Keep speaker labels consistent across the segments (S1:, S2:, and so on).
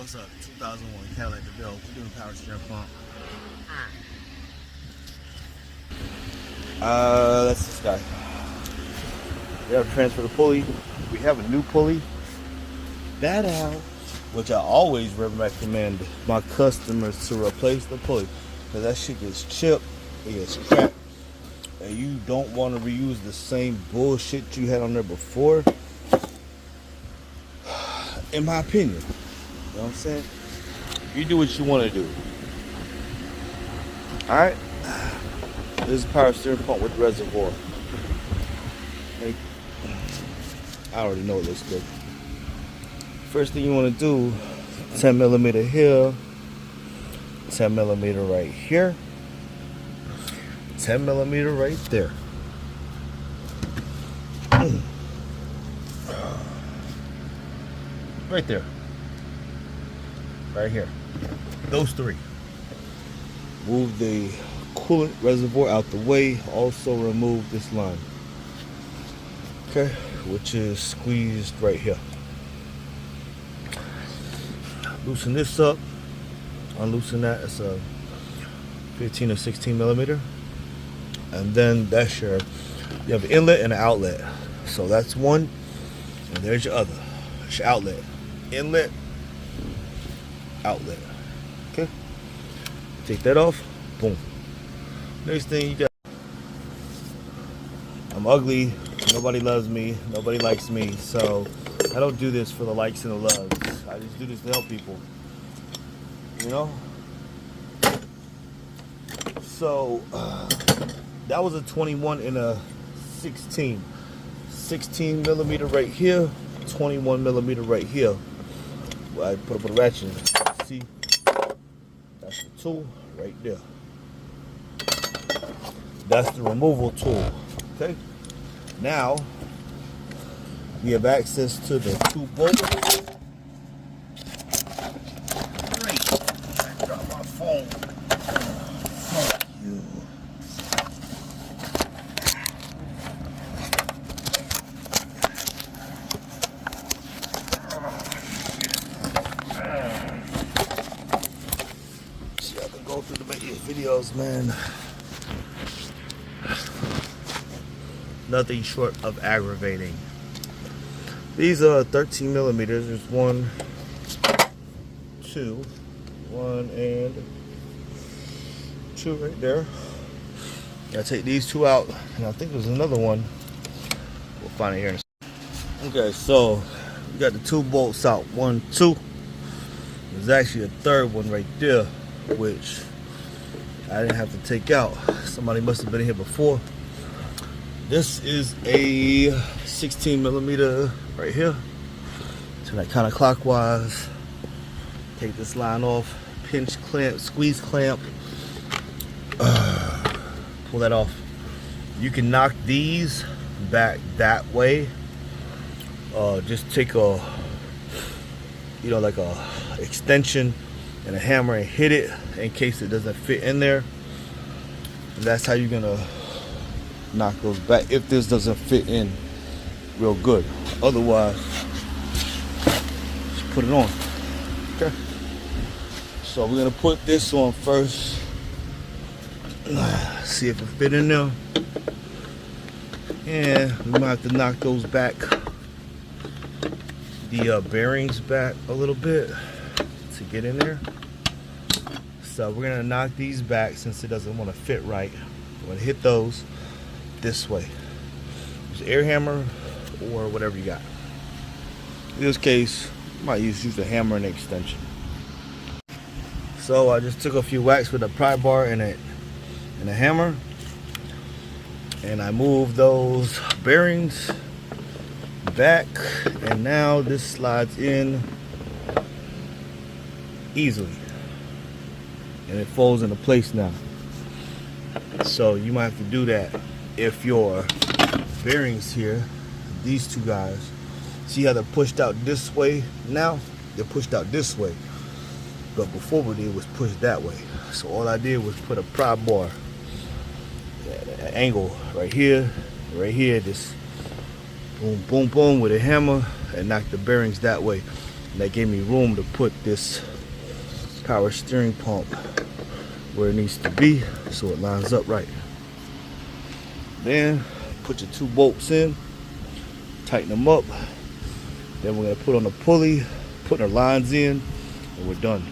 S1: What's up? 2001 Cadillac DeVille. We're doing power steering pump. That's this guy. We have to transfer the pulley. We have a new pulley. That out, which I always recommend my customers to replace the pulley, because that shit gets chipped, it gets cracked, and you don't want to reuse the same bullshit you had on there before. In my opinion, you know what I'm saying? You do what you want to do. Alright? This is power steering pump with reservoir. Okay. I already know it looks good. First thing you want to do, 10 millimeter here, 10 millimeter right here, 10 millimeter right there. Right there. Right here. Those three. Move the coolant reservoir out the way. Also remove this line. Okay, which is squeezed right here. Loosen this up. Unloosen that. It's a 15 or 16 millimeter. And then that's you have an inlet and an outlet. So that's one. And there's your other. That's your outlet. Inlet, outlet. Okay. Take that off. Boom. Next thing you got. I'm ugly. Nobody loves me. Nobody likes me. So I don't do this for the likes and the loves. I just do this to help people. You know? So that was a 21 and a 16. 16 millimeter right here. 21 millimeter right here. I put a ratchet in. See? That's the tool right there. That's the removal tool. Okay? Now, we have access to the two bolts. Great. I dropped my phone. Fuck you. See, I can go through the videos, man. Nothing short of aggravating. These are 13 millimeters. There's one, two, one and two right there. I take these two out, and I think there's another one. We'll find it here in a second. Okay, so we got the two bolts out. One, two. There's actually a third one right there, which I didn't have to take out. Somebody must have been here before. This is a 16 millimeter right here. Turn that kind of clockwise. Take this line off. Pinch clamp, squeeze clamp. Pull that off. You can knock these back that way. Just take a, like a extension and a hammer and hit it in case it doesn't fit in there. And that's how you're gonna knock those back if this doesn't fit in real good. Otherwise, just put it on. Okay. So we're gonna put this on first. See if it fit in there. And we might have to knock those back, the bearings back a little bit to get in there. So we're gonna knock these back since it doesn't want to fit right. We're gonna hit those this way. Use an air hammer or whatever you got. In this case, I might use a hammer and an extension. So I just took a few whacks with a pry bar and a hammer, and I moved those bearings back, and now this slides in easily, and it folds into place now. So you might have to do that if your bearings here, these two guys, see how they're pushed out this way now? They're pushed out this way. But before we did was push that way. So all I did was put a pry bar, an angle right here, just boom, boom, boom with a hammer and knock the bearings that way. And that gave me room to put this power steering pump where it needs to be so it lines up right. Then put your 2 bolts in, tighten them up. Then we're gonna put on the pulley, putting our lines in, and we're done.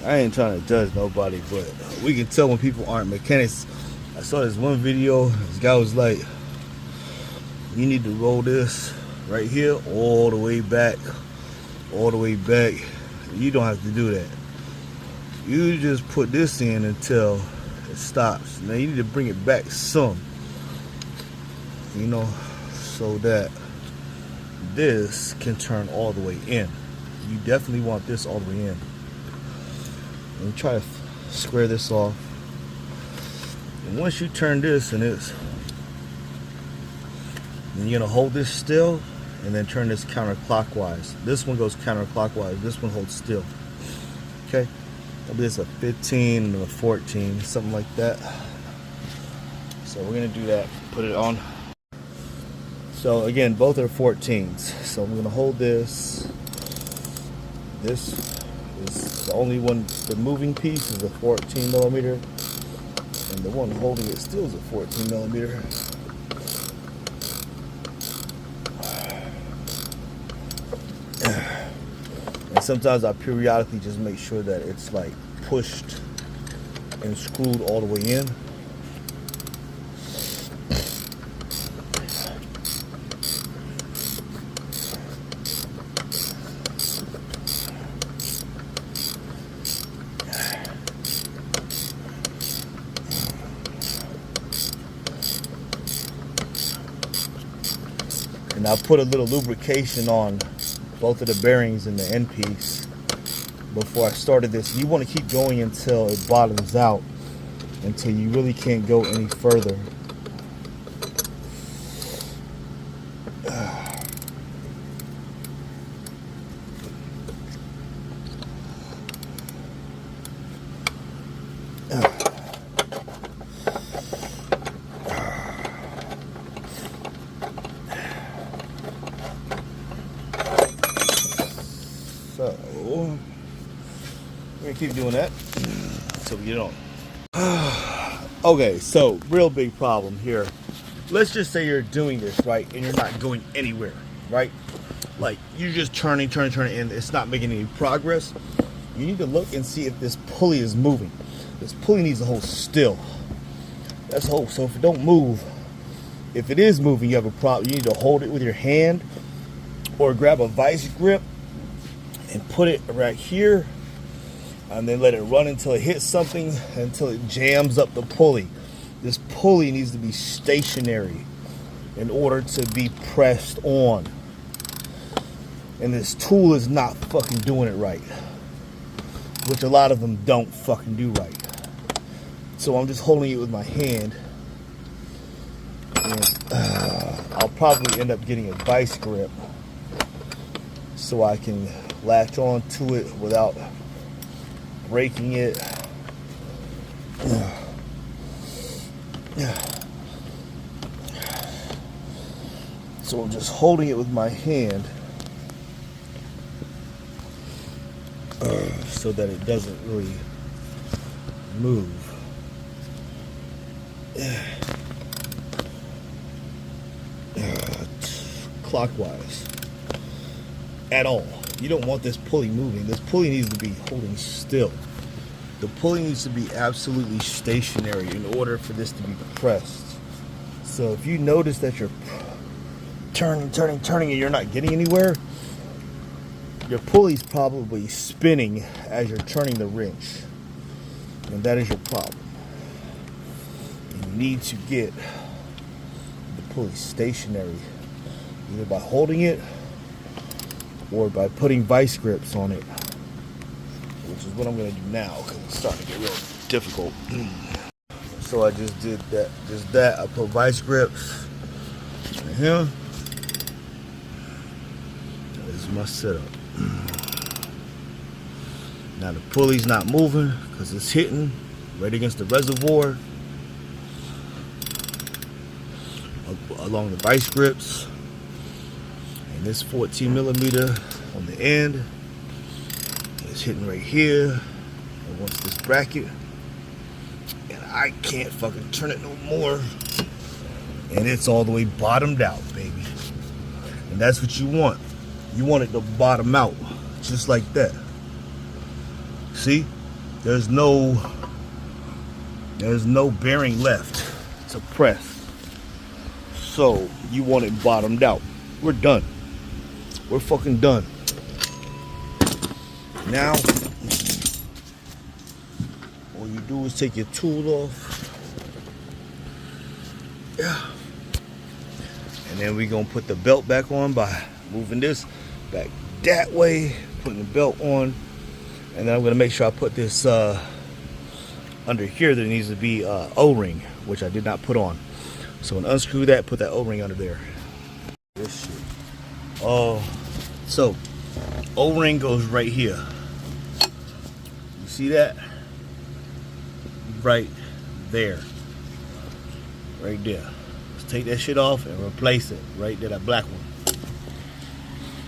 S1: I ain't trying to judge nobody, but we can tell when people aren't mechanics. I saw this one video, this guy was like, you need to roll this right here all the way back, all the way back. You don't have to do that. You just put this in until it stops. Now you need to bring it back some, you know, so that this can turn all the way in. You definitely want this all the way in. And try to square this off. And once you turn this and it's, then you're gonna hold this still and then turn this counterclockwise. This one goes counterclockwise, this one holds still. Okay? Maybe it's a 15 and a 14, something like that. So we're gonna do that, put it on. So again, both are 14s. So I'm gonna hold this. This is the only one, the moving piece is a 14 millimeter. And the one holding it still is a 14 millimeter. And sometimes I periodically just make sure that it's like pushed and screwed all the way in. And I put a little lubrication on both of the bearings in the end piece before I started this. You want to keep going until it bottoms out, until you really can't go any further. So we're gonna keep doing that until we get it on. Okay, so real big problem here. Let's just say you're doing this, right, and you're not going anywhere, right? Like you're just turning, and it's not making any progress. You need to look and see if this pulley is moving. This pulley needs to hold still. That's whole. So if it don't move, if it is moving, you have a problem. You need to hold it with your hand or grab a vice grip and put it right here, and then let it run until it hits something, until it jams up the pulley. This pulley needs to be stationary in order to be pressed on. And this tool is not fucking doing it right, which a lot of them don't fucking do right. So I'm just holding it with my hand, and I'll probably end up getting a vice grip so I can latch on to it without breaking it. So I'm just holding it with my hand so that it doesn't really move. Clockwise at all. You don't want this pulley moving. This pulley needs to be holding still. The pulley needs to be absolutely stationary in order for this to be pressed. So if you notice that you're turning and you're not getting anywhere, your pulley's probably spinning as you're turning the wrench, and that is your problem. You need to get the pulley stationary, either by holding it or by putting vice grips on it, which is what I'm going to do now because it's starting to get real difficult. So I just did that. I put vice grips right here. This is my setup. Now the pulley's not moving because it's hitting right against the reservoir along the vice grips. And this 14 millimeter on the end. It's hitting right here. And once this bracket, and I can't fucking turn it no more. And it's all the way bottomed out, baby. And that's what you want. You want it to bottom out, just like that. See? There's no bearing left to press. So you want it bottomed out. We're done. We're fucking done. Now, all you do is take your tool off. Yeah. And then we're gonna put the belt back on by moving this back that way, putting the belt on. And then I'm gonna make sure I put this under here. There needs to be O-ring, which I did not put on. So when unscrew that, put that O-ring under there. This shit. Oh, so O-ring goes right here. You see that? Right there. Right there. Let's take that shit off and replace it. Right there, that black one.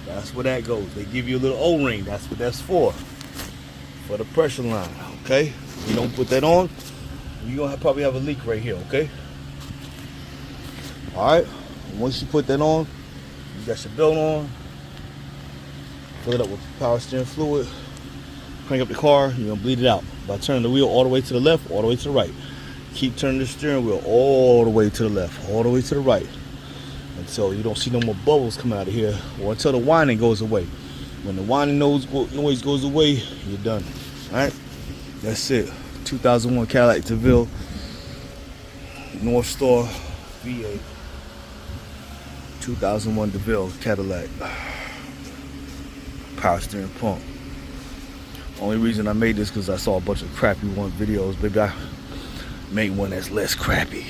S1: That's where that goes. They give you a little O-ring. That's what that's for the pressure line, okay? You don't put that on, you're gonna probably have a leak right here, okay? All right, once you put that on, you got your belt on, fill it up with power steering fluid, crank up the car, you're gonna bleed it out by turning the wheel all the way to the left, all the way to the right. Keep turning the steering wheel all the way to the left, all the way to the right, until you don't see no more bubbles coming out of here, or until the whining goes away. When the whining noise goes away, you're done. All right, that's it. 2001 Cadillac DeVille, North Star, VA. 2001 DeVille Cadillac. Power steering pump. Only reason I made this because I saw a bunch of crappy videos. Maybe I made one that's less crappy.